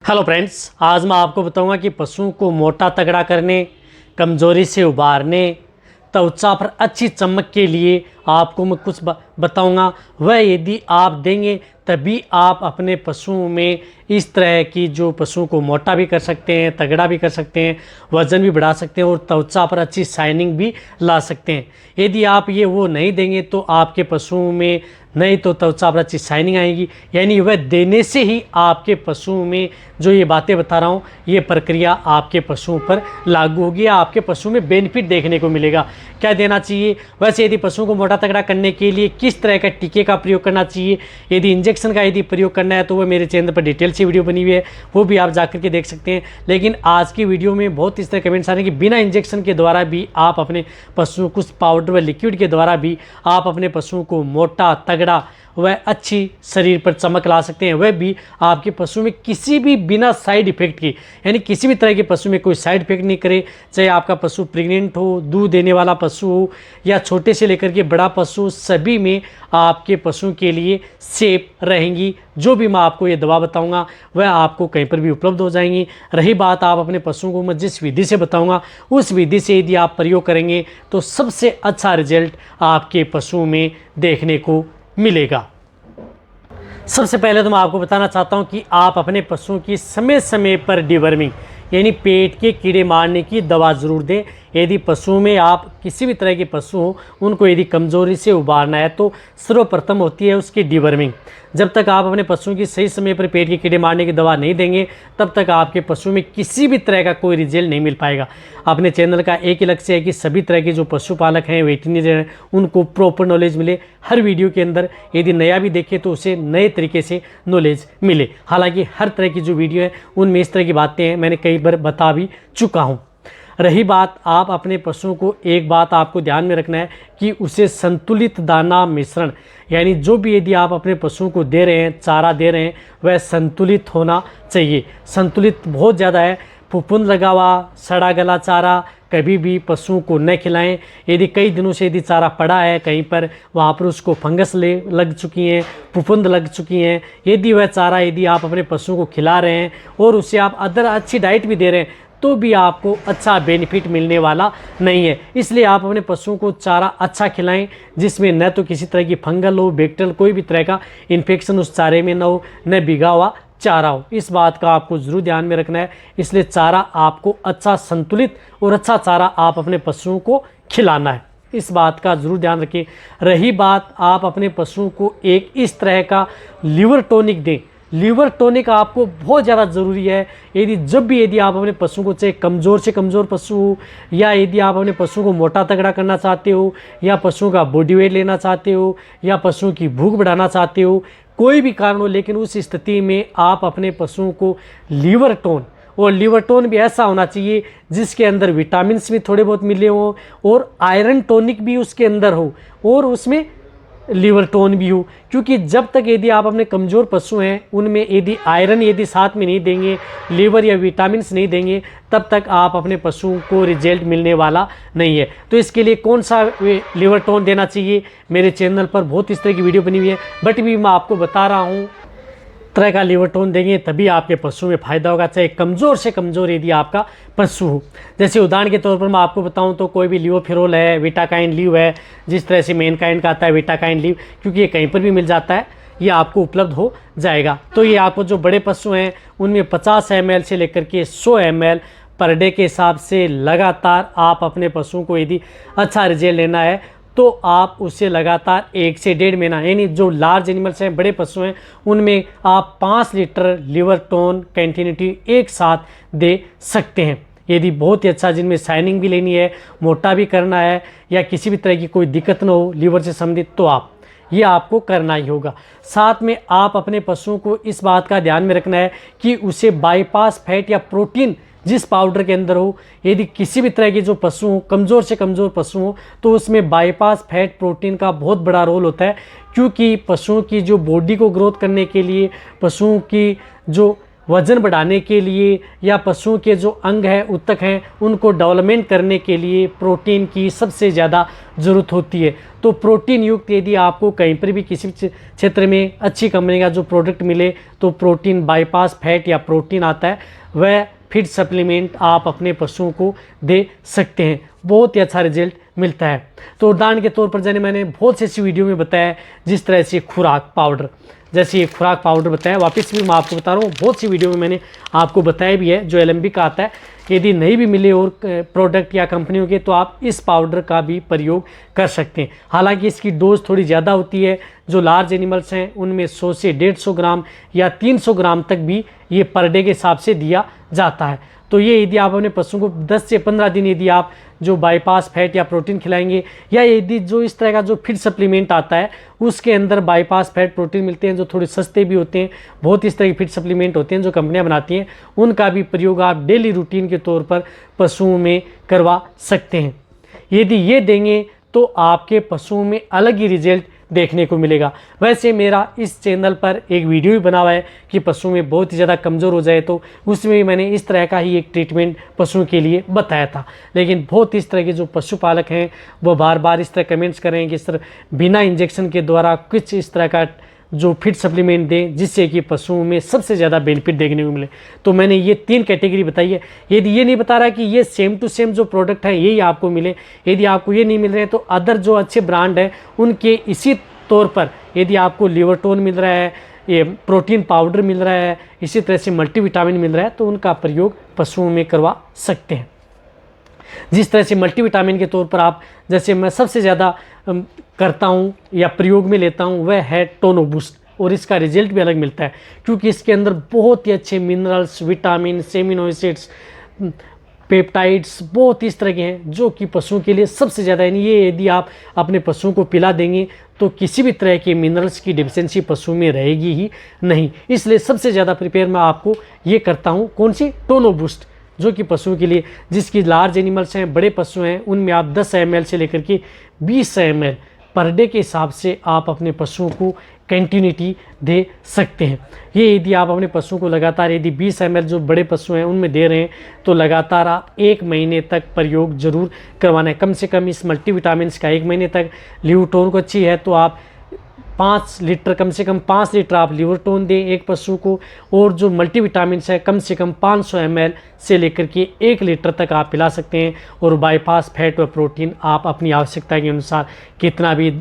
Hello friends, आज मैं आपको बताऊंगा कि पशुओं को मोटा तगड़ा करने, कमज़ोरी से उबारने, त्वचा पर अच्छी चमक के लिए आपको मैं कुछ बताऊंगा। वह यदि आप देंगे तभी आप अपने पशुओं में इस तरह की जो पशुओं को मोटा भी कर सकते हैं, तगड़ा भी कर सकते हैं, वज़न भी बढ़ा सकते हैं और त्वचा पर अच्छी शाइनिंग भी ला सकते हैं। यदि आप ये वो नहीं देंगे तो आपके पशुओं में नहीं तो त्वचा पर अच्छी शाइनिंग आएगी, यानी वह देने से ही आपके पशुओं में जो ये बातें बता रहा हूँ ये प्रक्रिया आपके पशुओं पर लागू होगी, आपके पशुओं में बेनिफिट देखने को मिलेगा। क्या देना चाहिए? वैसे यदि पशुओं को मोटा तगड़ा करने के लिए किस तरह का टीके का प्रयोग करना चाहिए, यदि इंजेक्शन का यदि प्रयोग करना है तो वह मेरे चैनल पर डिटेल से वीडियो बनी हुई है, वो भी आप जाकर के देख सकते हैं। लेकिन आज की वीडियो में बहुत इस तरह कमेंट्स आ रहे हैं कि बिना इंजेक्शन के द्वारा भी आप अपने पशुओं कुछ पाउडर व लिक्विड के द्वारा भी आप अपने पशुओं को मोटा तगड़ा वह अच्छी शरीर पर चमक ला सकते हैं, वह भी आपके पशु में किसी भी बिना साइड इफेक्ट की, यानी किसी भी तरह के पशु में कोई साइड इफेक्ट नहीं करे। चाहे आपका पशु प्रेग्नेंट हो, दूध देने वाला पशु हो या छोटे से लेकर के बड़ा पशु, सभी में आपके पशु के लिए सेफ रहेंगी। जो भी मैं आपको ये दवा बताऊंगा वह आपको कहीं पर भी उपलब्ध हो जाएंगी। रही बात आप अपने पशुओं को मैं जिस विधि से बताऊंगा उस विधि से यदि आप प्रयोग करेंगे तो सबसे अच्छा रिजल्ट आपके पशुओं में देखने को मिलेगा। सबसे पहले तो मैं आपको बताना चाहता हूं कि आप अपने पशुओं की समय समय पर डिवर्मिंग यानी पेट के कीड़े मारने की दवा ज़रूर दें। यदि पशुओं में आप किसी भी तरह के पशु हों, उनको यदि कमज़ोरी से उबारना है तो सर्वप्रथम होती है उसकी डिवर्मिंग। जब तक आप अपने पशुओं की सही समय पर पेट के कीड़े मारने की दवा नहीं देंगे तब तक आपके पशु में किसी भी तरह का कोई रिजल्ट नहीं मिल पाएगा। अपने चैनल का एक ही लक्ष्य है कि सभी तरह के जो पशुपालक हैं, वेटरनरी हैं, उनको प्रॉपर नॉलेज मिले। हर वीडियो के अंदर यदि नया भी देखे तो उसे नए तरीके से नॉलेज मिले। हालांकि हर तरह की जो वीडियो है उनमें इस तरह की बातें हैं मैंने कई बार बता भी चुका हूँ। रही बात आप अपने पशुओं को, एक बात आपको ध्यान में रखना है कि उसे संतुलित दाना मिश्रण, यानी जो भी यदि आप अपने पशुओं को दे रहे हैं, चारा दे रहे हैं, वह संतुलित होना चाहिए। संतुलित बहुत ज़्यादा है, फफूंद लगा हुआ सड़ा गला चारा कभी भी पशुओं को न खिलाएं। यदि कई दिनों से यदि चारा पड़ा है कहीं पर, वहाँ पर उसको फंगस लग चुकी हैं, फफूंद लग चुकी हैं, यदि वह चारा यदि आप अपने पशुओं को खिला रहे हैं और उसे आप अदर अच्छी डाइट भी दे रहे हैं तो भी आपको अच्छा बेनिफिट मिलने वाला नहीं है। इसलिए आप अपने पशुओं को चारा अच्छा खिलाएं जिसमें न तो किसी तरह की फंगल हो, बैक्टीरियल कोई भी तरह का इन्फेक्शन उस चारे में न हो, न भीगा हुआ चारा हो। इस बात का आपको ज़रूर ध्यान में रखना है। इसलिए चारा आपको अच्छा संतुलित और अच्छा चारा आप अपने पशुओं को खिलाना है, इस बात का ज़रूर ध्यान रखें। रही बात आप अपने पशुओं को एक इस तरह का लीवर टॉनिक दें। लीवर टॉनिक आपको बहुत ज़्यादा ज़रूरी है। यदि आप अपने पशु को, चाहे कमज़ोर से कमज़ोर पशु हो या यदि आप अपने पशु को मोटा तगड़ा करना चाहते हो या पशुओं का बॉडी वेट लेना चाहते हो या पशुओं की भूख बढ़ाना चाहते हो, कोई भी कारण हो, लेकिन उस स्थिति में आप अपने पशुओं को लीवर टोन, और लीवर टोन भी ऐसा होना चाहिए जिसके अंदर विटामिन भी थोड़े बहुत मिले हों और आयरन टॉनिक भी उसके अंदर हो और उसमें लीवर टोन भी हो। क्योंकि जब तक यदि आप अपने कमज़ोर पशु हैं उनमें यदि आयरन यदि साथ में नहीं देंगे, लीवर या विटामिन नहीं देंगे, तब तक आप अपने पशुओं को रिजल्ट मिलने वाला नहीं है। तो इसके लिए कौन सा लीवर टोन देना चाहिए, मेरे चैनल पर बहुत इस तरह की वीडियो बनी हुई है, बट भी मैं आपको बता रहा हूँ तरह का लीवर टोन देंगे तभी आपके पशु में फ़ायदा होगा, चाहे कमज़ोर से कमज़ोर यदि आपका पशु हो। जैसे उदाहरण के तौर पर मैं आपको बताऊं तो कोई भी लियोफिरोल है, विटाकाइन लीव है, जिस तरह से मेनकाइंड का आता है विटाकाइन लीव, क्योंकि ये कहीं पर भी मिल जाता है, ये आपको उपलब्ध हो जाएगा। तो ये आपको जो बड़े पशु हैं उनमें 50 ml से लेकर के 100 ml पर डे के हिसाब से लगातार आप अपने पशुओं को यदि अच्छा रिजल्ट लेना है तो आप उसे लगातार 1 से 1.5 महीना, यानी जो लार्ज एनिमल्स हैं, बड़े पशु हैं, उनमें आप 5 लीटर लीवर टोन कंटिन्यूटी एक साथ दे सकते हैं। यदि बहुत ही अच्छा, जिनमें शाइनिंग भी लेनी है, मोटा भी करना है या किसी भी तरह की कोई दिक्कत ना हो लीवर से संबंधित, तो आप ये आपको करना ही होगा। साथ में आप अपने पशुओं को इस बात का ध्यान में रखना है कि उसे बाईपास फैट या प्रोटीन जिस पाउडर के अंदर हो, यदि किसी भी तरह के जो पशु हो, कमज़ोर से कमज़ोर पशु हो, तो उसमें बाईपास फैट प्रोटीन का बहुत बड़ा रोल होता है। क्योंकि पशुओं की जो बॉडी को ग्रोथ करने के लिए, पशुओं की जो वज़न बढ़ाने के लिए या पशुओं के जो अंग हैं ऊतक हैं उनको डेवलपमेंट करने के लिए प्रोटीन की सबसे ज़्यादा ज़रूरत होती है। तो प्रोटीन युक्त यदि आपको कहीं पर भी किसी क्षेत्र में अच्छी कंपनी का जो प्रोडक्ट मिले तो प्रोटीन बाईपास फैट या प्रोटीन आता है, वह फीड सप्लीमेंट आप अपने पशुओं को दे सकते हैं, बहुत ही अच्छा रिजल्ट मिलता है। तो उदाहरण के तौर पर जैसे मैंने बहुत सी ऐसी वीडियो में बताया, जिस तरह से खुराक पाउडर, जैसे ये खुराक पाउडर बताया, वापस भी मैं आपको बता रहा हूँ, बहुत सी वीडियो में मैंने आपको बताया भी है, जो एलएमबी का आता है। यदि नहीं भी मिले और प्रोडक्ट या कंपनियों के, तो आप इस पाउडर का भी प्रयोग कर सकते हैं। हालांकि इसकी डोज थोड़ी ज़्यादा होती है। जो लार्ज एनिमल्स हैं उनमें 100 से 150 ग्राम या 300 ग्राम तक भी ये पर डे के हिसाब से दिया जाता है। तो ये यदि आप अपने पशुओं को 10 से 15 दिन यदि आप जो बाईपास फैट या प्रोटीन खिलाएंगे, या यदि जो इस तरह का जो फीड सप्लीमेंट आता है उसके अंदर बाईपास फैट प्रोटीन मिलते हैं, जो थोड़े सस्ते भी होते हैं, बहुत इस तरह के फीड सप्लीमेंट होते हैं जो कंपनियां बनाती हैं, उनका भी प्रयोग आप डेली रूटीन के तौर पर पशुओं में करवा सकते हैं। यदि ये देंगे तो आपके पशुओं में अलग ही रिजल्ट देखने को मिलेगा। वैसे मेरा इस चैनल पर एक वीडियो भी बना हुआ है कि पशु में बहुत ही ज़्यादा कमज़ोर हो जाए, तो उसमें भी मैंने इस तरह का ही एक ट्रीटमेंट पशुओं के लिए बताया था। लेकिन बहुत इस तरह के जो पशुपालक हैं वो बार बार इस तरह कमेंट्स कर रहे हैं कि सर बिना इंजेक्शन के द्वारा कुछ इस तरह का जो फीड सप्लीमेंट दें जिससे कि पशुओं में सबसे ज़्यादा बेनिफिट देखने को मिले। तो मैंने ये 3 कैटेगरी बताई है। यदि ये नहीं बता रहा कि ये सेम टू सेम जो प्रोडक्ट है यही आपको मिले, यदि आपको ये नहीं मिल रहे हैं तो अदर जो अच्छे ब्रांड है उनके इसी तौर पर यदि आपको लिवरटोन मिल रहा है, ये प्रोटीन पाउडर मिल रहा है, इसी तरह से मल्टीविटामिन मिल रहा है, तो उनका प्रयोग पशुओं में करवा सकते हैं। जिस तरह से मल्टीविटामिन के तौर पर आप, जैसे मैं सबसे ज़्यादा करता हूं या प्रयोग में लेता हूं, वह है टोनो बूस्ट, और इसका रिजल्ट भी अलग मिलता है क्योंकि इसके अंदर बहुत ही अच्छे minerals, vitamin, amino acids, peptides बहुत इस तरह के हैं जो कि पशुओं के लिए सबसे ज़्यादा, यानी ये यदि आप अपने पशुओं को पिला देंगे तो किसी भी तरह के मिनरल्स की डिफिशियंसी पशु में रहेगी ही नहीं। इसलिए सबसे ज़्यादा प्रिपेयर मैं आपको ये करता हूँ, कौन सी, टोनो बूस्ट, जो कि पशुओं के लिए, जिसकी लार्ज एनिमल्स हैं, बड़े पशु हैं, उनमें आप 10 ml से लेकर के 20 ml पर डे के हिसाब से आप अपने पशुओं को कंटिन्यूटी दे सकते हैं। ये यदि आप अपने पशुओं को लगातार यदि 20 ml जो बड़े पशु हैं उनमें दे रहे हैं तो लगातार आप 1 महीने तक प्रयोग जरूर करवाना है, कम से कम इस मल्टीविटामिन का 1 महीने तक। लिवरटोन को अच्छी है तो आप 5 लीटर, कम से कम 5 लीटर आप लिवरटोन दें एक पशु को, और जो मल्टीविटामिन है कम से कम 500 ml से लेकर के 1 लीटर तक आप पिला सकते हैं। और बाईपास फैट और प्रोटीन आप अपनी आवश्यकता के अनुसार कितना भी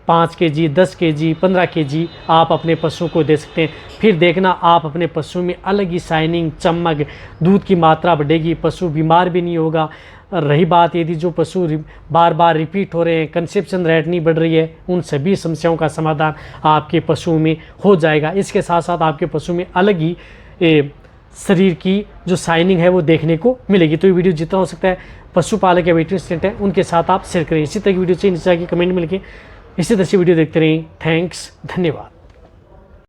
5 kg, 10 kg, 15 kg आप अपने पशुओं को दे सकते हैं। फिर देखना आप अपने पशुओं में अलग ही शाइनिंग, चमक, दूध की मात्रा बढ़ेगी, पशु बीमार भी नहीं होगा। रही बात यदि जो पशु बार बार रिपीट हो रहे हैं, कंसेप्शन रेट नहीं बढ़ रही है, उन सभी समस्याओं का समाधान आपके पशुओं में हो जाएगा। इसके साथ साथ आपके पशु में अलग ही शरीर की जो शाइनिंग है वो देखने को मिलेगी। तो ये वीडियो जितना हो सकता है पशुपालक या वेटरनरी है उनके साथ आप शेयर करें। इसी तरह की वीडियो चाहिए नीचे आके कमेंट में लिखें। इसी तरह से वीडियो देखते रहें। थैंक्स, धन्यवाद।